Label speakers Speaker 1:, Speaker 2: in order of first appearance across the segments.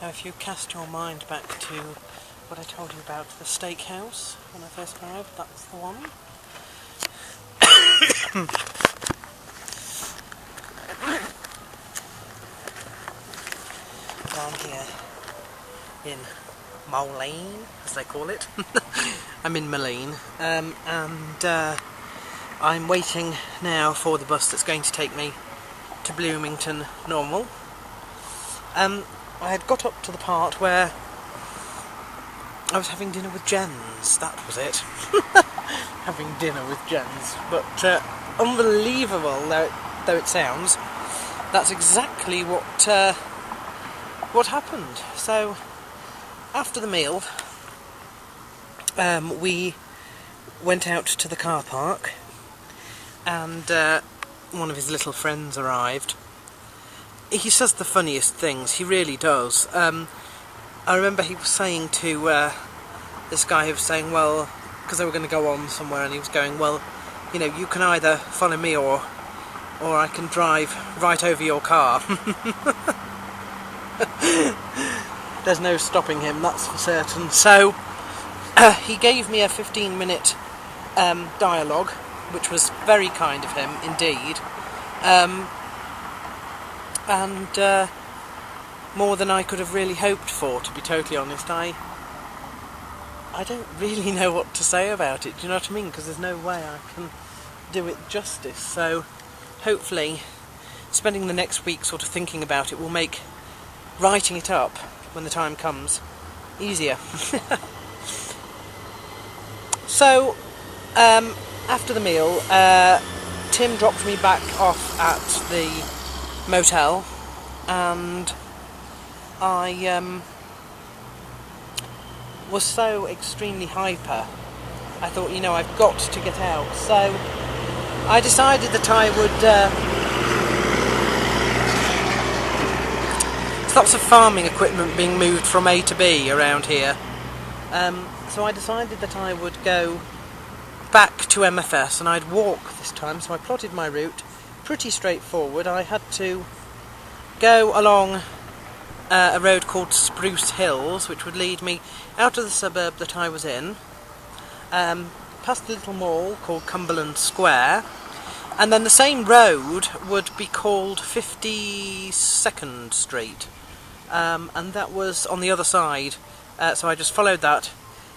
Speaker 1: Now if you cast your mind back to what I told you about the steakhouse when I first arrived, that's the one. Down here in Moline, as they call it. I'm in Moline, and I'm waiting now for the bus that's going to take me to Bloomington Normal. I had got up to the part where I was having dinner with Jens, that was it. Having dinner with Jens, but unbelievable though it sounds, that's exactly what happened. So after the meal, we went out to the car park, and one of his little friends arrived. He says the funniest things, he really does. I remember he was saying to this guy who was saying, well, because they were going to go on somewhere, and he was going, well, you know, you can either follow me or I can drive right over your car. There's no stopping him, that's for certain. So he gave me a 15-minute dialogue, which was very kind of him indeed, and more than I could have really hoped for, to be totally honest. I don't really know what to say about it, do you know what I mean? Because there's no way I can do it justice. So hopefully spending the next week sort of thinking about it will make writing it up when the time comes easier. So after the meal, Tim dropped me back off at the motel, and I was so extremely hyper, I thought, you know, I've got to get out. So I decided that I would... there's lots of farming equipment being moved from A to B around here. So I decided that I would go back to MFS, and I'd walk this time. So I plotted my route, pretty straightforward. I had to go along a road called Spruce Hills, which would lead me out of the suburb that I was in, past a little mall called Cumberland Square, and then the same road would be called 52nd Street, and that was on the other side. So I just followed that.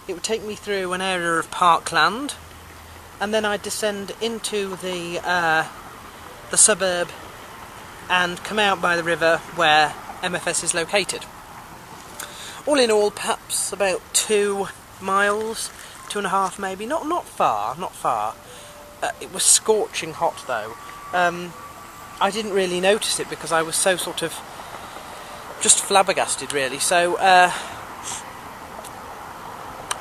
Speaker 1: It would take me through an area of parkland, and then I'd descend into the suburb and come out by the river where MFS is located. All in all, perhaps about 2 miles, 2.5 maybe. Not far. It was scorching hot though. I didn't really notice it because I was so sort of just flabbergasted really. So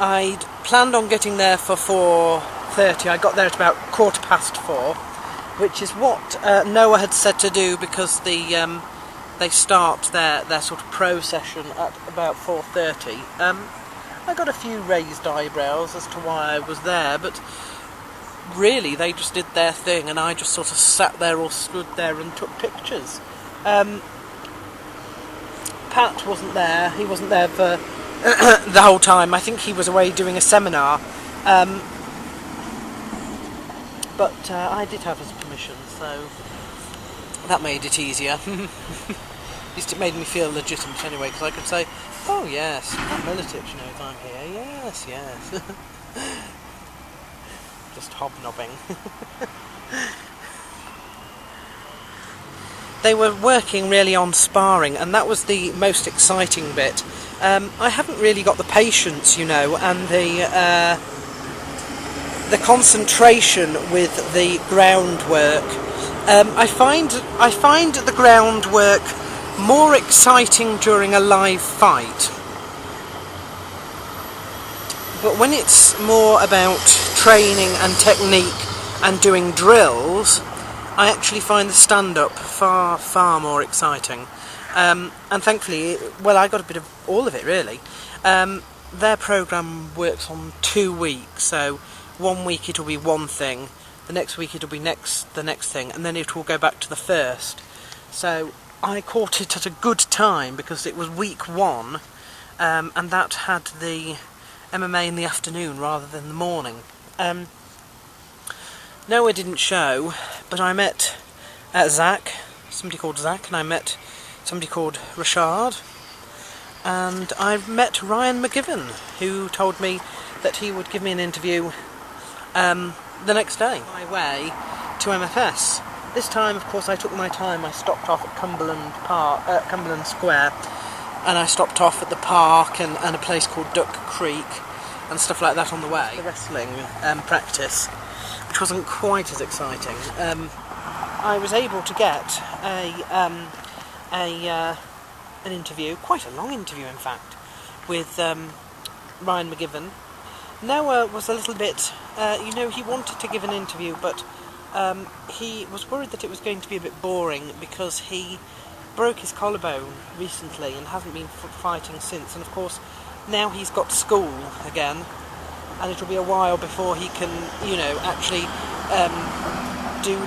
Speaker 1: I'd planned on getting there for 4:30. I got there at about 4:15, which is what Noah had said to do, because they start their sort of procession at about 4:30. I got a few raised eyebrows as to why I was there, but really they just did their thing, and I just sort of sat there or stood there and took pictures. Pat wasn't there. He wasn't there for the whole time. I think he was away doing a seminar. But I did have his permission, so that made it easier. At least it made me feel legitimate anyway, because I could say, oh yes, Miletich knows I'm here, yes. Just hobnobbing. They were working really on sparring, and that was the most exciting bit. I haven't really got the patience, you know, and the concentration with the groundwork. I find the groundwork more exciting during a live fight, but when it's more about training and technique and doing drills, I actually find the stand-up far more exciting. And thankfully, well, I got a bit of all of it really. Their programme works on 2 weeks, so 1 week it'll be one thing, the next week it'll be the next thing, and then it will go back to the first. So I caught it at a good time because it was week 1, and that had the MMA in the afternoon rather than the morning. No, I didn't show, but I met Zach, somebody called Zach, and I met somebody called Rashad, and I met Ryan McGivern, who told me that he would give me an interview the next day. My way to MFS. This time, of course, I took my time. I stopped off at Cumberland Square, and I stopped off at the park and a place called Duck Creek and stuff like that on the way. The wrestling practice, which wasn't quite as exciting. I was able to get an interview, quite a long interview in fact, with Ryan McGivern. Noah was a little bit, he wanted to give an interview, but he was worried that it was going to be a bit boring because he broke his collarbone recently and hasn't been fighting since, and of course now he's got school again, and it'll be a while before he can, actually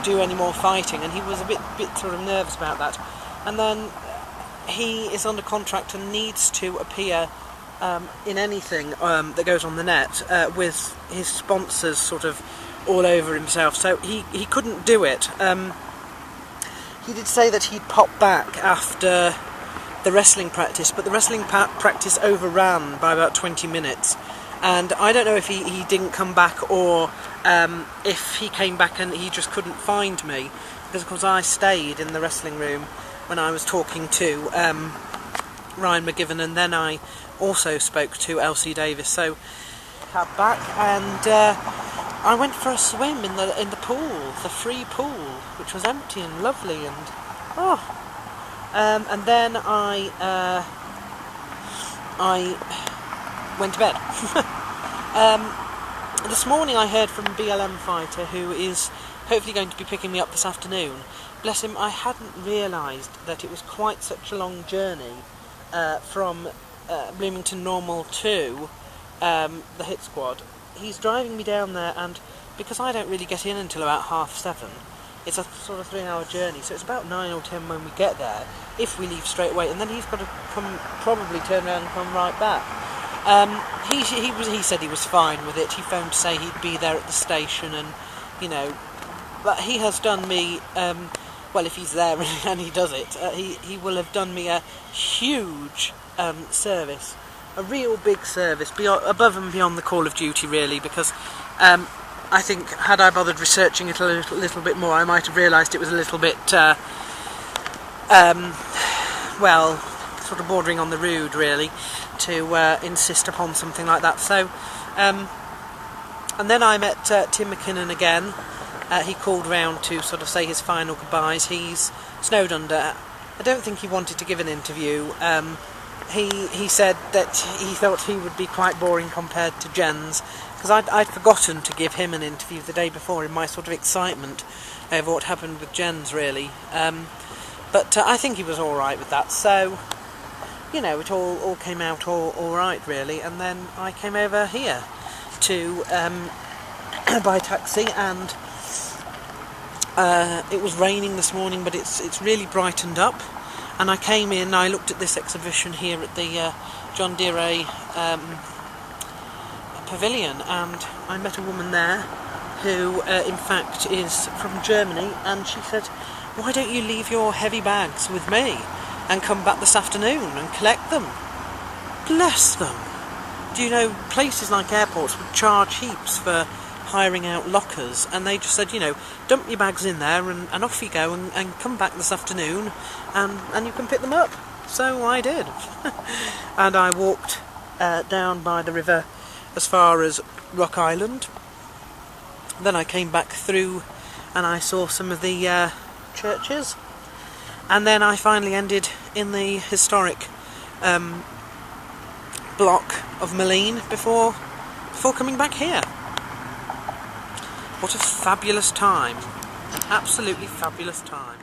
Speaker 1: do any more fighting, and he was a bit sort of nervous about that. And then he is under contract and needs to appear in anything that goes on the net with his sponsors sort of all over himself, so he couldn't do it. He did say that he'd pop back after the wrestling practice, but the wrestling practice overran by about 20 minutes, and I don't know if he didn't come back or if he came back and he just couldn't find me, because of course I stayed in the wrestling room when I was talking to Ryan McGivern, and then I also spoke to Elsie Davis, so cab back, and I went for a swim in the pool, the free pool, which was empty and lovely, and then I went to bed. This morning I heard from BLM Fighter, who is hopefully going to be picking me up this afternoon. Bless him, I hadn't realised that it was quite such a long journey from Bloomington Normal to the Hit Squad. He's driving me down there, and because I don't really get in until about 7:30, it's a sort of 3-hour journey, so it's about 9 or 10 when we get there, if we leave straight away, and then he's got to probably turn around and come right back. He said he was fine with it. He phoned to say he'd be there at the station, and but he has done me, well, if he's there and he does it, he will have done me a huge service. A real big service, above and beyond the Call of Duty, really, because I think had I bothered researching it a little bit more, I might have realised it was a little bit, well, sort of bordering on the rude, really, to insist upon something like that. So, and then I met Tim McKinnon again. He called round to sort of say his final goodbyes. He's snowed under. I don't think he wanted to give an interview. He said that he thought he would be quite boring compared to Jens, because I'd forgotten to give him an interview the day before in my sort of excitement over what happened with Jens, really. But I think he was all right with that, so it all came out all right, really. And then I came over here to by taxi, and it was raining this morning, but it's really brightened up. And I came in, I looked at this exhibition here at the John Deere Pavilion, and I met a woman there who, in fact, is from Germany, and she said, "Why don't you leave your heavy bags with me and come back this afternoon and collect them?" Bless them! Do you know, places like airports would charge heaps for hiring out lockers, and they just said, dump your bags in there and off you go, and come back this afternoon and you can pick them up. So I did. And I walked down by the river as far as Rock Island. Then I came back through and I saw some of the churches, and then I finally ended in the historic block of Moline before coming back here. What a fabulous time. Absolutely fabulous time.